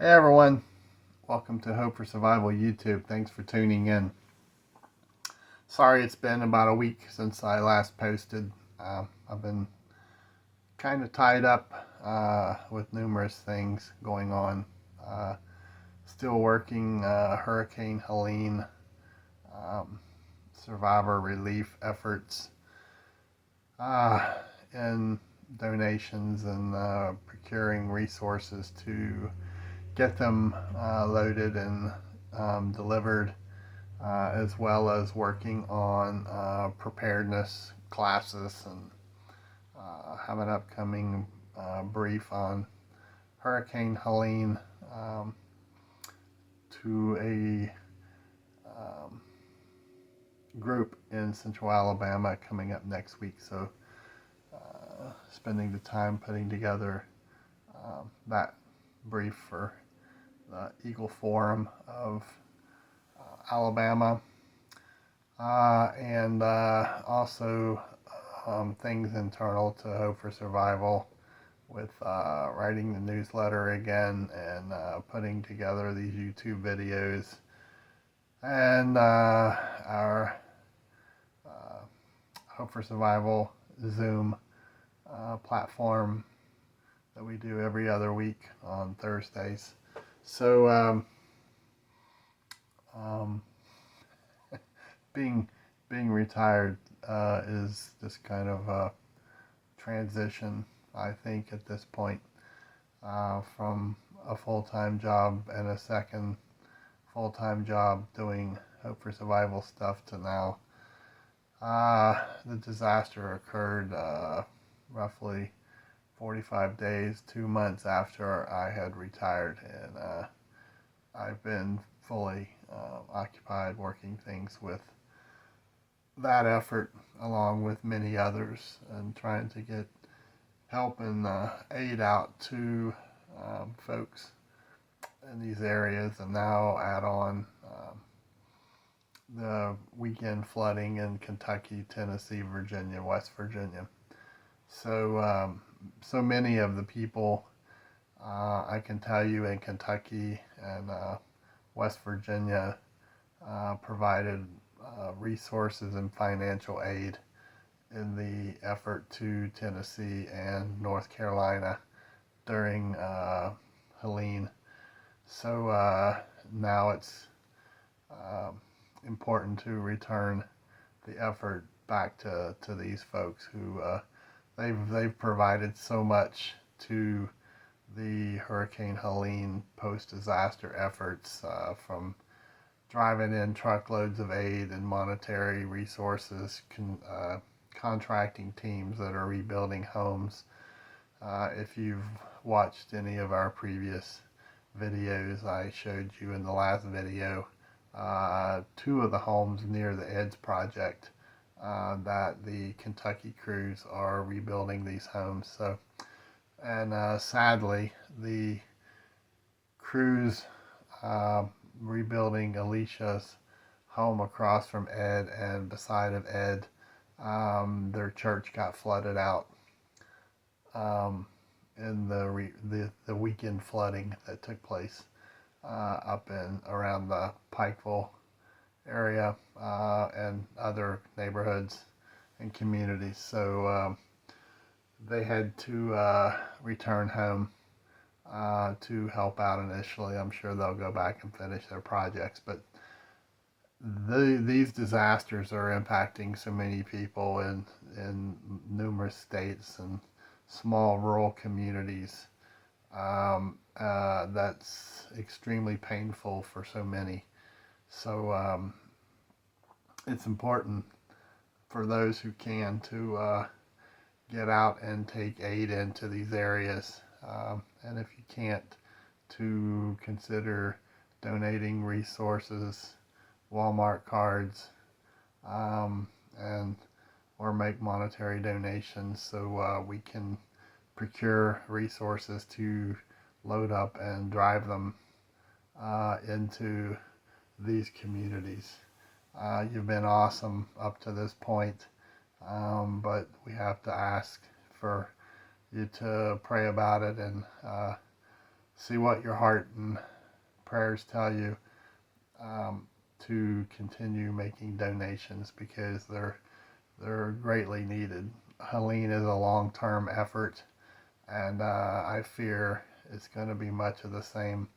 Hey everyone, welcome to Hope for Survival YouTube. Thanks for tuning in. Sorry it's been about a week since I last posted. I've been kind of tied up with numerous things going on. Uh, Still working Hurricane Helene um, survivor relief efforts and donations and procuring resources to get them loaded and delivered, as well as working on preparedness classes and have an upcoming brief on Hurricane Helene to a group in Central Alabama coming up next week. So spending the time putting together that brief for the Eagle Forum of Alabama, and also things internal to Hope for Survival with writing the newsletter again and putting together these YouTube videos and our Hope for Survival Zoom platform that we do every other week on Thursdays. So being retired is just kind of a transition, I think, at this point, from a full-time job and a second full-time job doing Hope for Survival stuff to now. The disaster occurred roughly 45 days, 2 months after I had retired, and I've been fully occupied working things with that effort along with many others and trying to get help and aid out to folks in these areas, and now add on the weekend flooding in Kentucky, Tennessee, Virginia, West Virginia. So so many of the people I can tell you in Kentucky and West Virginia provided resources and financial aid in the effort to Tennessee and North Carolina during Helene. So now it's important to return the effort back to these folks who they've provided so much to the Hurricane Helene post-disaster efforts, from driving in truckloads of aid and monetary resources, contracting teams that are rebuilding homes. If you've watched any of our previous videos, I showed you in the last video 2 of the homes near the EDS project that the Kentucky crews are rebuilding these homes. So, and sadly, the crews rebuilding Alicia's home across from Ed and beside of Ed, their church got flooded out in the weekend flooding that took place up in around the Pikeville area and other neighborhoods and communities. So they had to return home to help out initially. I'm sure they'll go back and finish their projects, but these disasters are impacting so many people in numerous states and small rural communities. That's extremely painful for so many. So it's important for those who can to get out and take aid into these areas. And if you can't, to consider donating resources, Walmart cards, and or make monetary donations so we can procure resources to load up and drive them into these communities. You've been awesome up to this point, but we have to ask for you to pray about it and see what your heart and prayers tell you, to continue making donations, because they're greatly needed. Helene is a long-term effort, and I fear it's going to be much of the same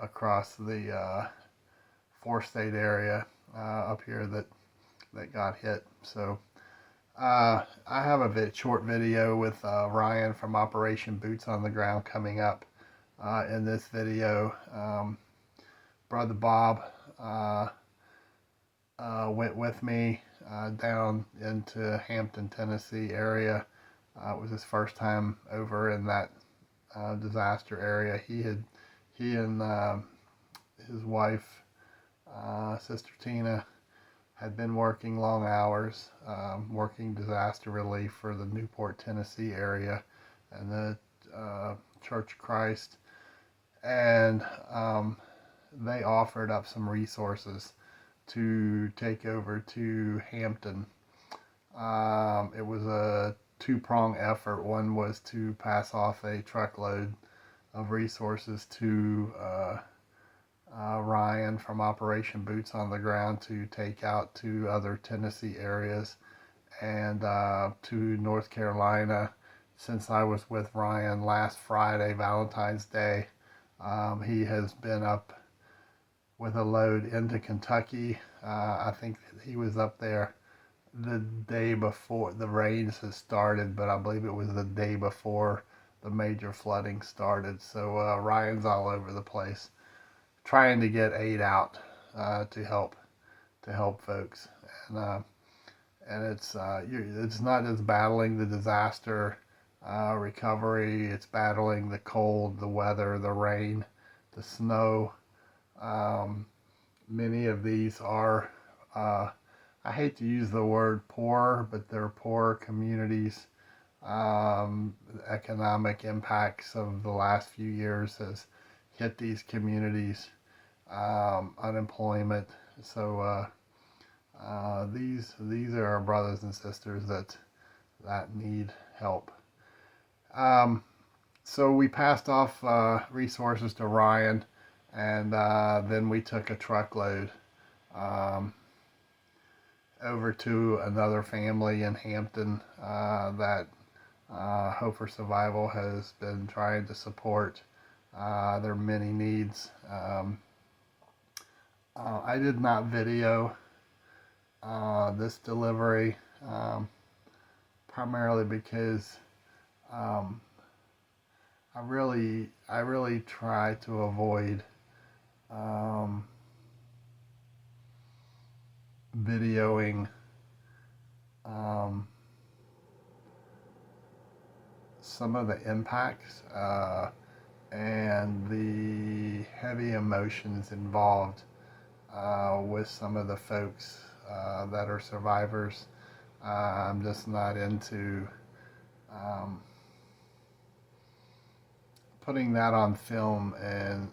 across the four-state area up here that got hit. So I have a short video with Ryan from Operation Boots on the Ground coming up in this video. Brother Bob went with me down into Hampton, Tennessee area. It was his first time over in that disaster area. He and his wife, Sister Tina, had been working long hours, working disaster relief for the Newport, Tennessee area and the Church of Christ. And they offered up some resources to take over to Hampton. It was a two-prong effort. One was to pass off a truckload of resources to Ryan from Operation Boots on the Ground to take out to other Tennessee areas and to North Carolina. Since I was with Ryan last Friday, Valentine's Day, he has been up with a load into Kentucky. I think he was up there the day before the rains had started, but I believe it was the day before the major flooding started. So Ryan's all over the place trying to get aid out to help folks, and it's not just battling the disaster recovery. It's battling the cold, the weather, the rain, the snow. Many of these are, I hate to use the word poor, but they're poor communities. Economic impacts of the last few years has hit these communities. Unemployment. So these are our brothers and sisters that need help. So we passed off resources to Ryan, and then we took a truckload over to another family in Hampton that Hope for Survival has been trying to support their many needs. I did not video this delivery primarily because I really try to avoid videoing some of the impacts and the heavy emotions involved with some of the folks that are survivors. I'm just not into putting that on film and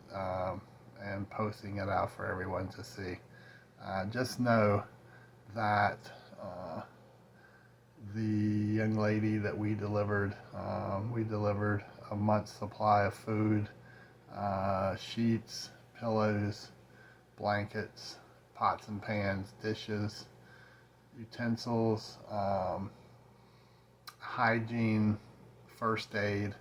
posting it out for everyone to see. Just know that the young lady that we delivered a month's supply of food, sheets, pillows, blankets, pots and pans, dishes, utensils, hygiene, first aid.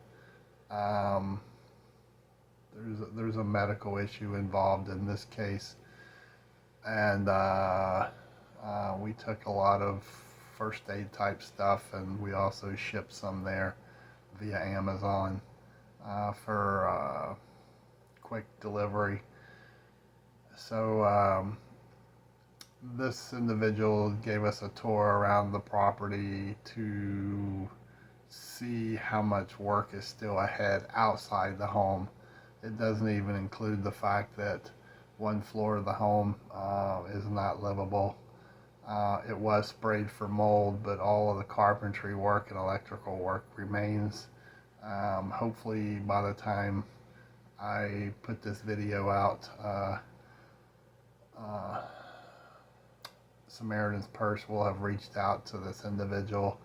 There's a medical issue involved in this case, and we took a lot of first aid type stuff, and we also shipped some there via Amazon for quick delivery. So this individual gave us a tour around the property to see how much work is still ahead outside the home. It doesn't even include the fact that one floor of the home is not livable. It was sprayed for mold, but all of the carpentry work and electrical work remains. Hopefully by the time I put this video out, Samaritan's Purse will have reached out to this individual.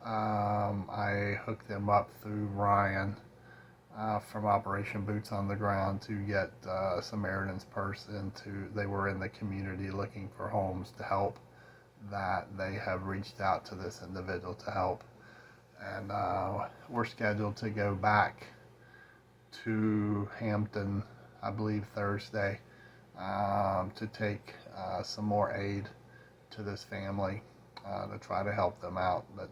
I hooked them up through Ryan from Operation Boots on the Ground to get Samaritan's Purse they were in the community looking for homes to help, that they have reached out to this individual to help. And we're scheduled to go back to Hampton, I believe Thursday, to take some more aid to this family to try to help them out. But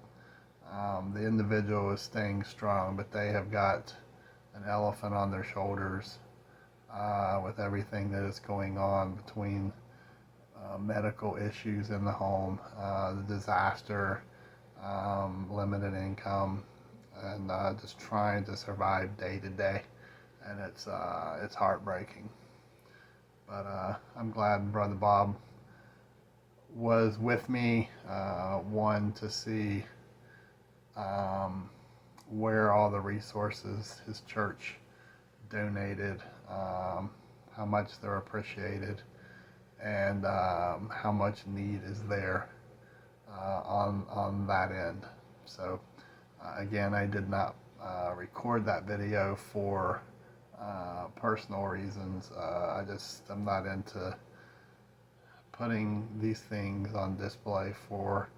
the individual is staying strong, but they have got an elephant on their shoulders with everything that is going on between medical issues in the home, the disaster, limited income, and just trying to survive day to day. And it's heartbreaking. But I'm glad Brother Bob was with me, one, to see where all the resources his church donated, how much they're appreciated, and how much need is there on that end. So again, I did not record that video for personal reasons. I'm not into putting these things on display for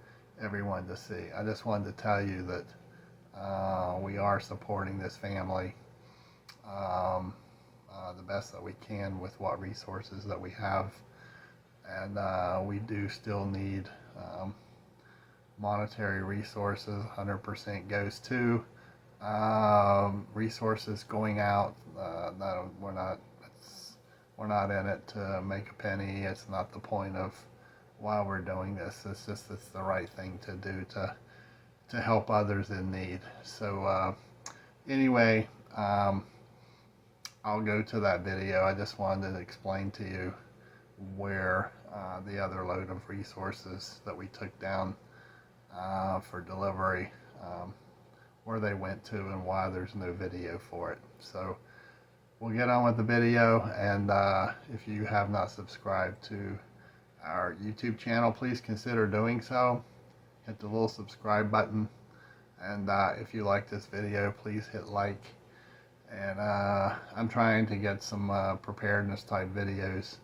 everyone to see. I just wanted to tell you that we are supporting this family the best that we can with what resources that we have, and we do still need monetary resources. 100% goes to resources going out. We're not in it to make a penny. It's not the point of why we're doing this. It's the right thing to do to help others in need. So anyway, I'll go to that video. I just wanted to explain to you where the other load of resources that we took down for delivery, where they went to and why there's no video for it. So we'll get on with the video, and if you have not subscribed to our YouTube channel, please consider doing so. Hit the little subscribe button, and if you like this video, please hit like. And I'm trying to get some preparedness type videos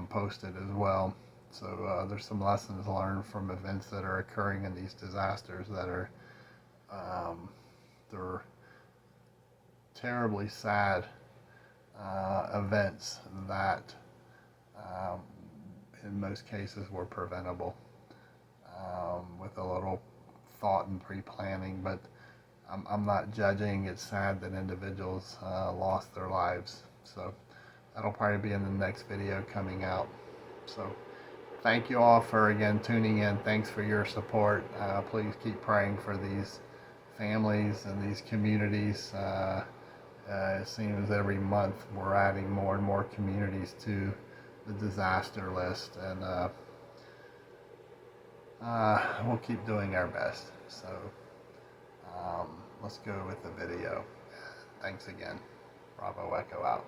posted as well. So there's some lessons learned from events that are occurring in these disasters that are they're terribly sad events that in most cases were preventable with a little thought and pre-planning. But I'm not judging. It's sad that individuals lost their lives. So that'll probably be in the next video coming out. So thank you all for again tuning in. Thanks for your support. Please keep praying for these families and these communities. It seems every month we're adding more and more communities to the disaster list, and we'll keep doing our best. So let's go with the video. Thanks again. Bravo Echo out.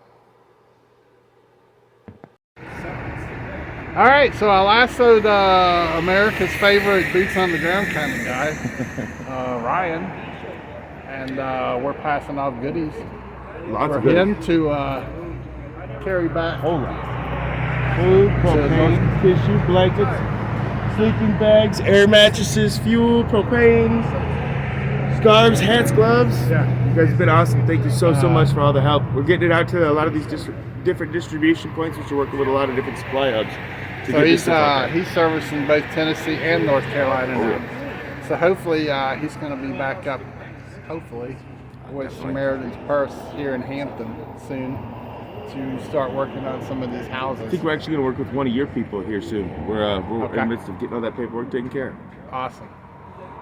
All right, so I lassoed America's favorite boots on the ground kind of guy, Ryan, and we're passing off goodies for him to carry back. Food, propane, tissue, blankets, sleeping bags, air mattresses, fuel, propane, scarves, hats, gloves. Yeah. You guys have been awesome. Thank you so much for all the help. We're getting it out to a lot of these different distribution points, which are working with a lot of different supply hubs. So he's servicing both Tennessee and North Carolina now. So hopefully he's going to be back up, hopefully, with Samaritan's Purse here in Hampton soon to start working on some of these houses. I think we're actually going to work with one of your people here soon. We're in the midst of getting all that paperwork taken care of. Awesome.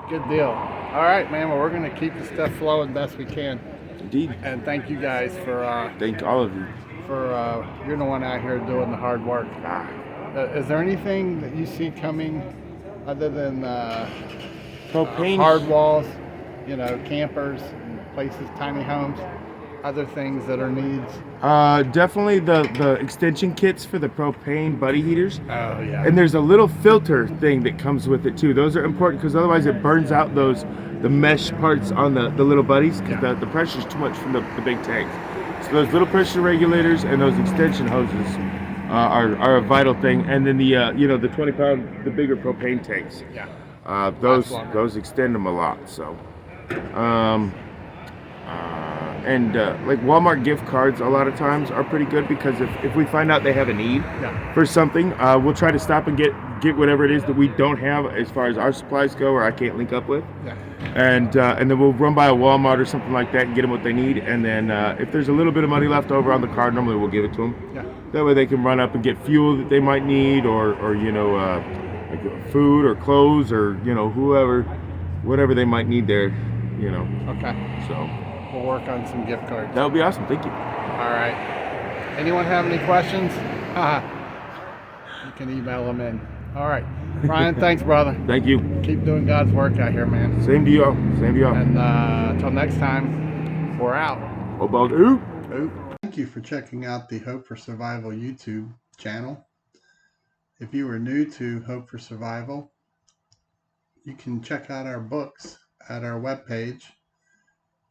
Good deal. All right, man. Well, we're going to keep the stuff flowing best we can. Indeed. And thank you guys for... thank all of you. You're the one out here doing the hard work. Is there anything that you see coming other than propane, hard walls, campers, places, tiny homes? other things that are needs? Definitely the extension kits for the propane buddy heaters. Oh yeah. And there's a little filter thing that comes with it too. Those are important because otherwise it burns out the mesh parts on the little buddies because the pressure is too much from the big tanks. So those little pressure regulators and those extension hoses are a vital thing. And then the the 20-pound, the bigger propane tanks. Yeah. Those extend them a lot. So. And like Walmart gift cards a lot of times are pretty good because if we find out they have a need for something, we'll try to stop and get whatever it is that we don't have as far as our supplies go or I can't link up with. And then we'll run by a Walmart or something like that and get them what they need. And then if there's a little bit of money left over on the card, normally we'll give it to them. That way they can run up and get fuel that they might need or like food or clothes or whatever they might need there. Okay. So. We'll work on some gift cards. That would be awesome. Thank you. All right. Anyone have any questions? You can email them in. All right. Brian, thanks, brother. Thank you. Keep doing God's work out here, man. Same to y'all. Same to y'all. And until next time, we're out. About oop. Thank you for checking out the Hope for Survival YouTube channel. If you are new to Hope for Survival, you can check out our books at our webpage.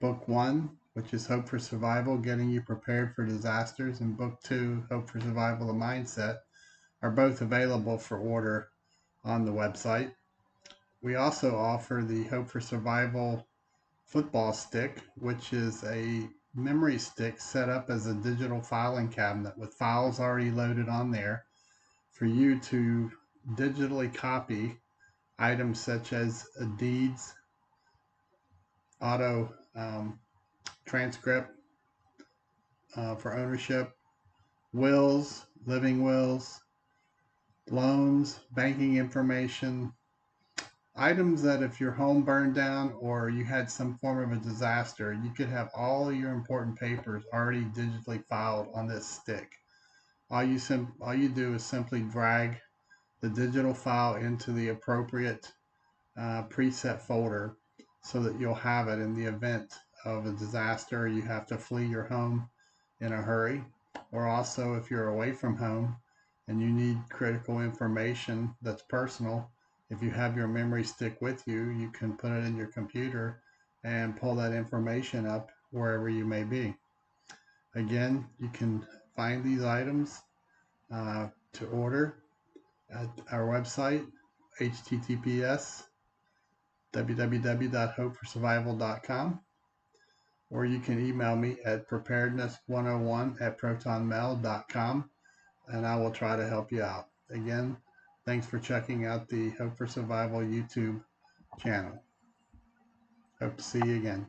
Book 1, which is Hope for Survival, Getting You Prepared for Disasters, and Book 2, Hope for Survival, The Mindset, are both available for order on the website. We also offer the Hope for Survival football stick, which is a memory stick set up as a digital filing cabinet with files already loaded on there for you to digitally copy items such as deeds, auto transcript for ownership, wills, living wills, loans, banking information, items that if your home burned down or you had some form of a disaster, you could have all your important papers already digitally filed on this stick. All you do is simply drag the digital file into the appropriate preset folder so that you'll have it in the event of a disaster, you have to flee your home in a hurry, or also if you're away from home and you need critical information that's personal, if you have your memory stick with you, you can put it in your computer and pull that information up wherever you may be. Again, you can find these items to order at our website, https www.hopeforsurvival.com, or you can email me at preparedness101@protonmail.com, and I will try to help you out. Again, thanks for checking out the Hope for Survival YouTube channel. Hope to see you again.